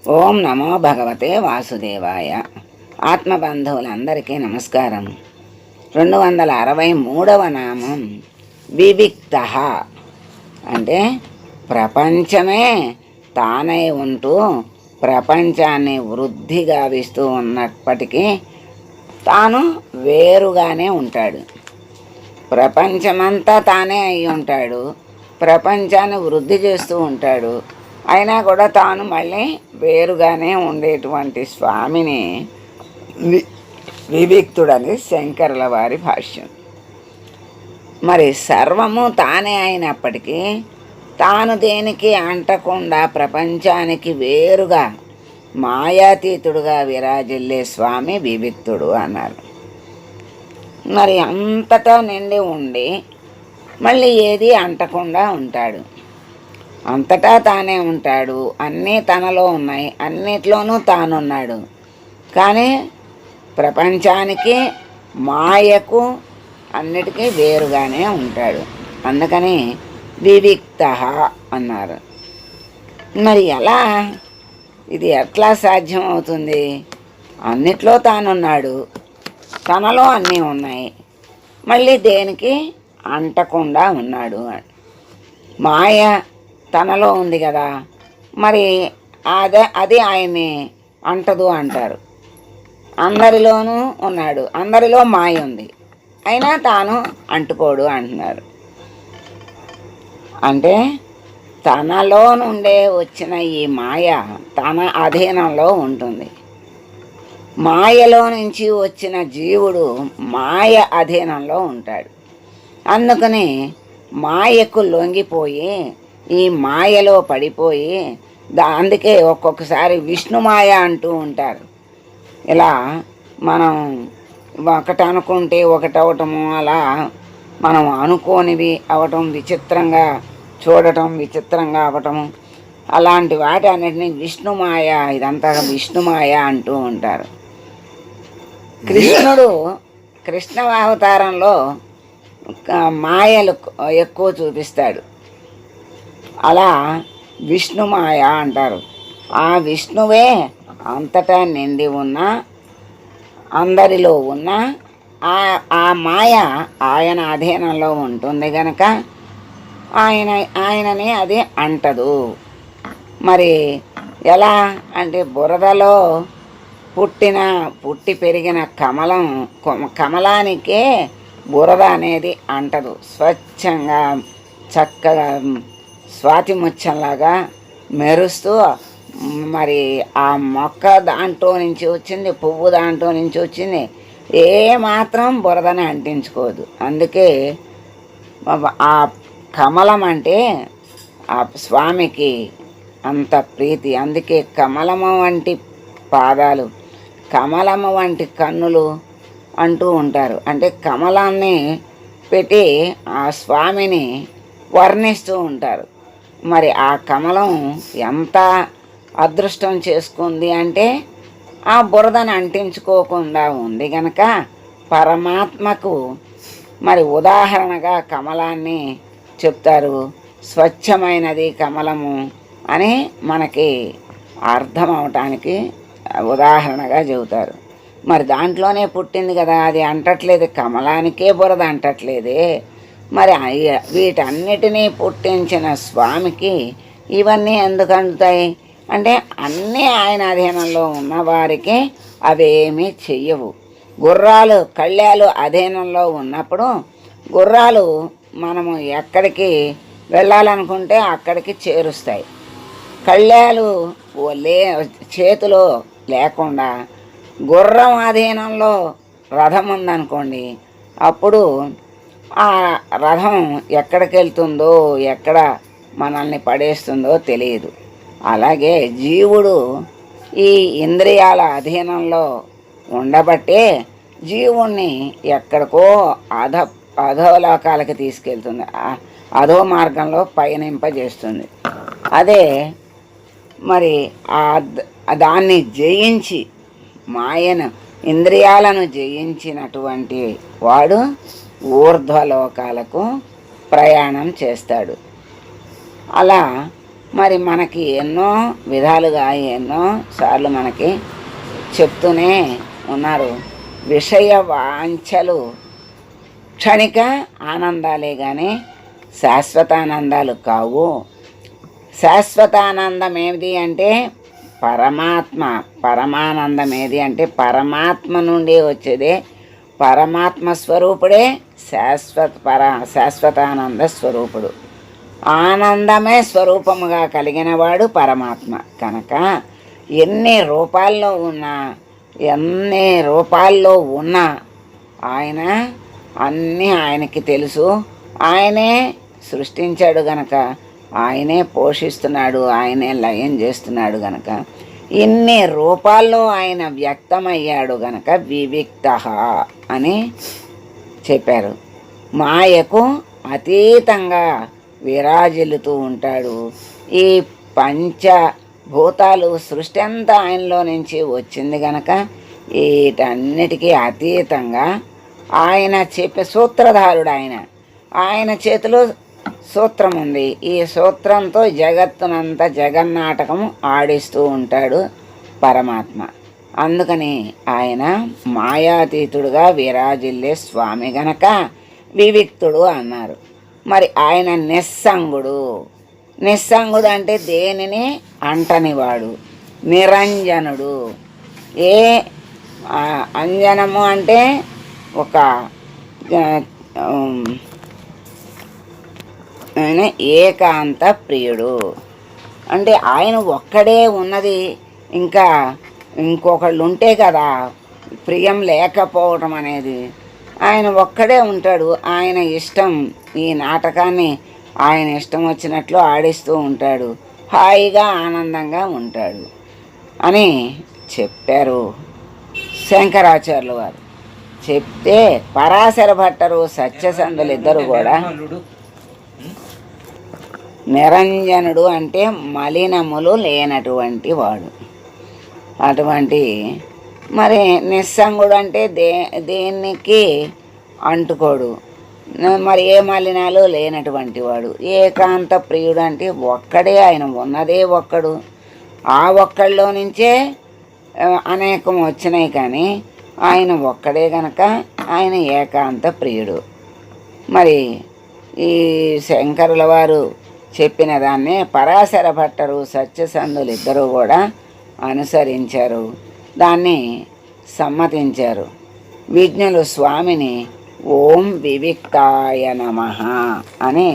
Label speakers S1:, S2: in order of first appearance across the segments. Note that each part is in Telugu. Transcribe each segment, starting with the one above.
S1: ఓం నమో భగవతే వాసుదేవాయ. ఆత్మబంధువులందరికీ నమస్కారం. 263వ నామం వివిక్త. అంటే ప్రపంచమే తానై ఉంటూ ప్రపంచాన్ని వృద్ధి గావిస్తూ ఉన్నప్పటికీ తాను వేరుగానే ఉంటాడు. ప్రపంచమంతా తానే అయి ఉంటాడు, ప్రపంచాన్ని వృద్ధి చేస్తూ ఉంటాడు. అయినా కూడా తాను మళ్ళీ వేరుగానే ఉండేటువంటి స్వామిని వివిక్తుడని శంకరుల వారి భాష్యం. మరి సర్వము తానే అయినప్పటికీ తాను దేనికి అంటకుండా ప్రపంచానికి వేరుగా మాయాతీతుడుగా విరాజిల్లే స్వామి వివిక్తుడు అన్నారు. మరి అంతటా నిండి ఉండి మళ్ళీ ఏది అంటకుండా ఉంటాడు. అంతటా తానే ఉంటాడు, అన్నీ తనలో ఉన్నాయి, అన్నిట్లోనూ తానున్నాడు. కానీ ప్రపంచానికి మాయకు అన్నిటికీ వేరుగానే ఉంటాడు. అందుకని వివిక్త అన్నారు. మరి ఎలా ఇది ఎట్లా సాధ్యం అవుతుంది? అన్నిట్లో తానున్నాడు, తనలో అన్నీ ఉన్నాయి, మళ్ళీ దేనికి అంటకుండా ఉన్నాడు. మాయ తనలో ఉంది కదా, మరి అది ఆయన్ని అంటదు అంటారు. అందరిలోనూ ఉన్నాడు, అందరిలో మాయ ఉంది, అయినా తాను అంటుకోడు అంటున్నారు. అంటే తనలో నుండే వచ్చిన ఈ మాయ తన అధీనంలో ఉంటుంది. మాయలో నుంచి వచ్చిన జీవుడు మాయ అధీనంలో ఉంటాడు. అందుకని మాయకు లొంగిపోయి ఈ మాయలో పడిపోయి అందుకే ఒక్కొక్కసారి విష్ణుమాయ అంటూ ఉంటారు. ఇలా మనం ఒకటి అనుకుంటే ఒకటి అవటము, అలా మనం అనుకోనివి అవటం, విచిత్రంగా చూడటం, విచిత్రంగా అవటము, అలాంటి వాటి అన్నిటినీ విష్ణుమాయ, ఇదంతా విష్ణుమాయ అంటూ ఉంటారు. కృష్ణ అవతారంలో మాయలు ఎక్కువ చూపిస్తాడు. అలా విష్ణుమాయ అంటారు. ఆ విష్ణువే అంతటా నిండి ఉన్న, అందరిలో ఉన్న ఆ మాయ ఆయన అధీనంలో ఉంటుంది గనక ఆయనని అది అంటదు. మరి ఎలా అంటే బురదలో పుట్టి పెరిగిన కమలానికే బురద అనేది అంటదు. స్వచ్ఛంగా చక్కగా స్వాతి ముత్యంలాగా మెరుస్తూ, మరి ఆ మొక్క దాంట్లో నుంచి వచ్చింది, పువ్వు దాంట్లో నుంచి వచ్చింది, ఏమాత్రం బురదని అంటించుకోదు. అందుకే ఆ కమలం అంటే ఆ స్వామికి అంత ప్రీతి. అందుకే కమలము వంటి పాదాలు, కమలము వంటి కన్నులు అంటూ ఉంటారు. అంటే కమలాన్ని పెట్టి ఆ స్వామిని వర్ణిస్తూ ఉంటారు. మరి ఆ కమలం ఎంత అదృష్టం చేసుకుంది అంటే ఆ బురదను అంటించుకోకుండా ఉంది గనక పరమాత్మకు మరి ఉదాహరణగా కమలాన్ని చెప్తారు. స్వచ్ఛమైనది కమలము అని మనకి అర్థం అవటానికి ఉదాహరణగా చెబుతారు. మరి దాంట్లోనే పుట్టింది కదా, అది అంటట్లేదు, కమలానికే బురద అంటట్లేదే. మరి వీటన్నిటినీ పుట్టించిన స్వామికి ఇవన్నీ ఎందుకు అందుతాయి అంటే అన్నీ ఆయన అధీనంలో ఉన్నవారికి అవేమీ చెయ్యవు. గుర్రాలు కళ్యాలు అధీనంలో ఉన్నప్పుడు గుర్రాలు మనము ఎక్కడికి వెళ్ళాలనుకుంటే అక్కడికి చేరుస్తాయి. కళ్యాలు చేతిలో లేకుండా గుర్రం అధీనంలో రథం ఉందనుకోండి, అప్పుడు ఆ రథం ఎక్కడికి వెళ్తుందో, ఎక్కడ మనల్ని పడేస్తుందో తెలియదు. అలాగే జీవుడు ఈ ఇంద్రియాల అధీనంలో ఉండబట్టే జీవుణ్ణి ఎక్కడికో అధోలోకాలకి తీసుకెళ్తుంది, అధో మార్గంలో పయనింపజేస్తుంది. అదే మరి దాన్ని జయించి, మాయను ఇంద్రియాలను జయించినటువంటి వాడు ఊర్ధ్వలోకాలకు ప్రయాణం చేస్తాడు. అలా మరి మనకి ఎన్నో విధాలుగా ఎన్నో సార్లు మనకి చెప్తూనే ఉన్నారు. విషయ వాంఛలు క్షణిక ఆనందాలే కానీ శాశ్వతానందాలు కావు. శాశ్వతానందం ఏది అంటే పరమాత్మ. పరమానందం ఏది అంటే పరమాత్మ నుండి వచ్చేదే. పరమాత్మ స్వరూపుడే శాశ్వతానంద స్వరూపుడు. ఆనందమే స్వరూపముగా కలిగినవాడు పరమాత్మ. కనుక ఎన్ని రూపాల్లో ఉన్నా ఆయన అన్నీ ఆయనకి తెలుసు. ఆయనే సృష్టించాడు గనక ఆయనే పోషిస్తున్నాడు, ఆయనే లయం చేస్తున్నాడు గనక ఇన్ని రూపాల్లో ఆయన వ్యక్తమయ్యాడు గనక వివిక్త అని చెప్పారు. మాయకు అతీతంగా విరాజిల్లుతూ ఉంటాడు. ఈ పంచభూతాలు సృష్టి అంతా ఆయనలో నుంచి వచ్చింది గనక వీటన్నిటికీ అతీతంగా ఆయన చెప్పే సూత్రధారుడు. ఆయన చేతిలో సూత్రం ఉంది. ఈ సూత్రంతో జగత్తునంతా జగన్నాటకం ఆడిస్తూ ఉంటాడు పరమాత్మ. అందుకని ఆయన మాయాతీతుడుగా విరాజిల్లే స్వామి గనక వివిక్తుడు అన్నారు. మరి ఆయన నిస్సంగుడు అంటే దేనిని అంటనివాడు. నిరంజనుడు. అంజనము అంటే ఒక ఆయన ఏకాంత ప్రియుడు అంటే ఆయన ఒక్కడే ఉన్నది. ఇంకా ఇంకొకళ్ళు ఉంటే కదా ప్రియం లేకపోవటం అనేది. ఆయన ఒక్కడే ఉంటాడు. ఆయన ఇష్టం ఈ నాటకాన్ని ఆయన ఇష్టం వచ్చినట్లు ఆడిస్తూ ఉంటాడు. హాయిగా ఆనందంగా ఉంటాడు అని చెప్పారు శంకరాచార్యులు వారు. చెప్తే పరాశర భట్టరు సత్యసంధులు ఇద్దరు కూడా నిరంజనుడు అంటే మలినములు లేనటువంటి వాడు. అటువంటి మరి నిస్సంగుడు అంటే దేనికి అంటుకోడు, మరి ఏ మలినాలు లేనటువంటి వాడు. ఏకాంత ప్రియుడు అంటే ఒక్కడే, ఆయన ఉన్నదే ఒక్కడు. ఆ ఒక్కడిలో నుంచే అనేకం వచ్చినాయి కానీ ఆయన ఒక్కడే గనక ఆయన ఏకాంత ప్రియుడు. మరి ఈ శంకరుల వారు చెప్పిన దాన్నే పరాశర భట్టరు సత్యసంధులు ఇద్దరూ కూడా అనుసరించారు, దాన్ని సమ్మతించారు. విజ్ఞులు స్వామిని ఓం వివిక్తాయ నమః అని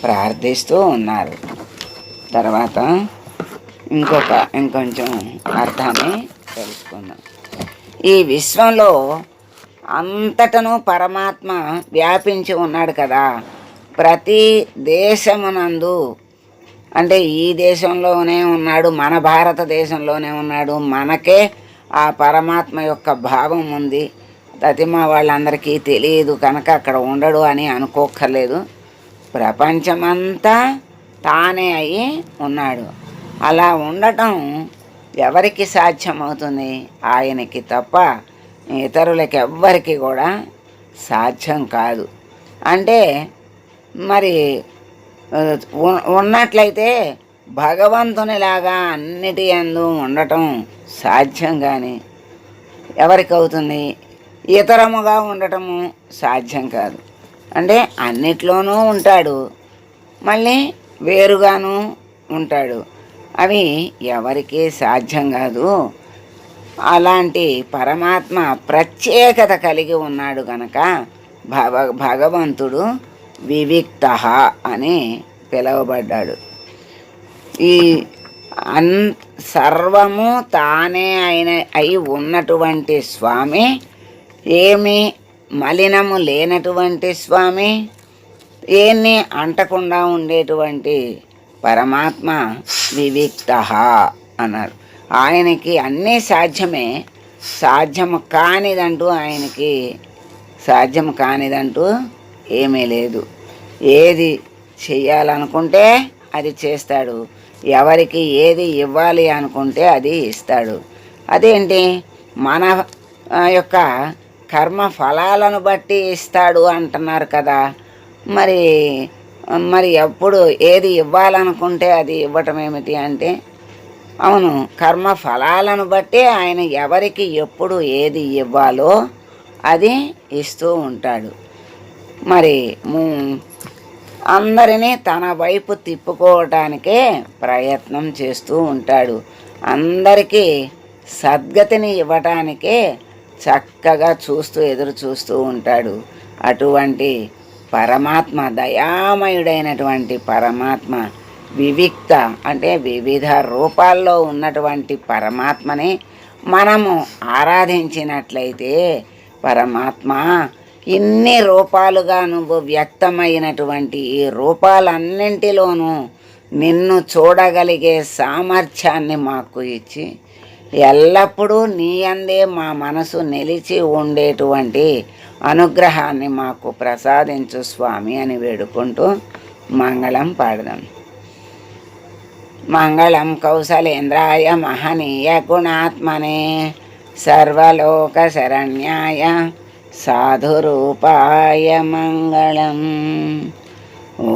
S1: ప్రార్థిస్తూ ఉన్నారు. తర్వాత ఇంకొంచెం అర్థాన్ని తెలుసుకుందాం. ఈ విశ్వంలో అంతటను పరమాత్మ వ్యాపించి ఉన్నాడు కదా. ప్రతి దేశమునందు అంటే ఈ దేశంలోనే ఉన్నాడు, మన భారతదేశంలోనే ఉన్నాడు. మనకే ఆ పరమాత్మ యొక్క భావం ఉంది. తతిమ వాళ్ళందరికీ తెలియదు కనుక అక్కడ ఉండడు అని అనుకోక్కర్లేదు. ప్రపంచమంతా తానే అయి ఉన్నాడు. అలా ఉండటం ఎవరికి సాధ్యమవుతుంది? ఆయనకి తప్ప ఇతరులకి ఎవ్వరికి కూడా సాధ్యం కాదు. అంటే మరి ఉన్నట్లయితే భగవంతునిలాగా అన్నిటి యందు ఉండటం సాధ్యం కానీ ఎవరికి అవుతుంది? ఇతరముగా ఉండటము సాధ్యం కాదు. అంటే అన్నిట్లోనూ ఉంటాడు, మళ్ళీ వేరుగాను ఉంటాడు. అవి ఎవరికీ సాధ్యం కాదు. అలాంటి పరమాత్మ ప్రత్యేకత కలిగి ఉన్నాడు కనుక భగవంతుడు వివిక్త అని పిలువబడ్డాడు. ఈ సర్వము తానే అయి ఉన్నటువంటి స్వామి, ఏమీ మలినము లేనటువంటి స్వామి, ఏన్ని అంటకుండా ఉండేటువంటి పరమాత్మ వివిక్త అన్నారు. ఆయనకి అన్నీ సాధ్యమే, సాధ్యము కానిదంటూ ఏమీ లేదు. ఏది చెయ్యాలనుకుంటే అది చేస్తాడు, ఎవరికి ఏది ఇవ్వాలి అనుకుంటే అది ఇస్తాడు. అదేంటి? మన యొక్క కర్మ ఫలాలను బట్టి ఇస్తాడు అంటున్నారు కదా. మరి మరి ఎప్పుడు ఏది ఇవ్వాలనుకుంటే అది ఇవ్వటం ఏమిటి అంటే, అవును, కర్మ ఫలాలను బట్టి ఆయన ఎవరికి ఎప్పుడు ఏది ఇవ్వాలో అది ఇస్తూ ఉంటాడు. మరి అందరినీ తన వైపు తిప్పుకోవటానికే ప్రయత్నం చేస్తూ ఉంటాడు. అందరికీ సద్గతిని ఇవ్వటానికే చక్కగా ఎదురు చూస్తూ ఉంటాడు. అటువంటి పరమాత్మ, దయామయుడైనటువంటి పరమాత్మ, వివిక్త అంటే వివిధ రూపాల్లో ఉన్నటువంటి పరమాత్మని మనము ఆరాధించినట్లయితే, పరమాత్మ ఇన్ని రూపాలుగా నువ్వు వ్యక్తమైనటువంటి ఈ రూపాలన్నింటిలోనూ నిన్ను చూడగలిగే సామర్థ్యాన్ని మాకు ఇచ్చి ఎల్లప్పుడూ నీ అందే మా మనసు నిలిచి ఉండేటువంటి అనుగ్రహాన్ని మాకు ప్రసాదించు స్వామి అని వేడుకుంటూ మంగళం పాడదాం. మంగళం కౌసలేంద్రాయ మహనీయ గుణాత్మనే సర్వలోక శరణ్యాయ సాధురూపాయ మంగళం. ఓ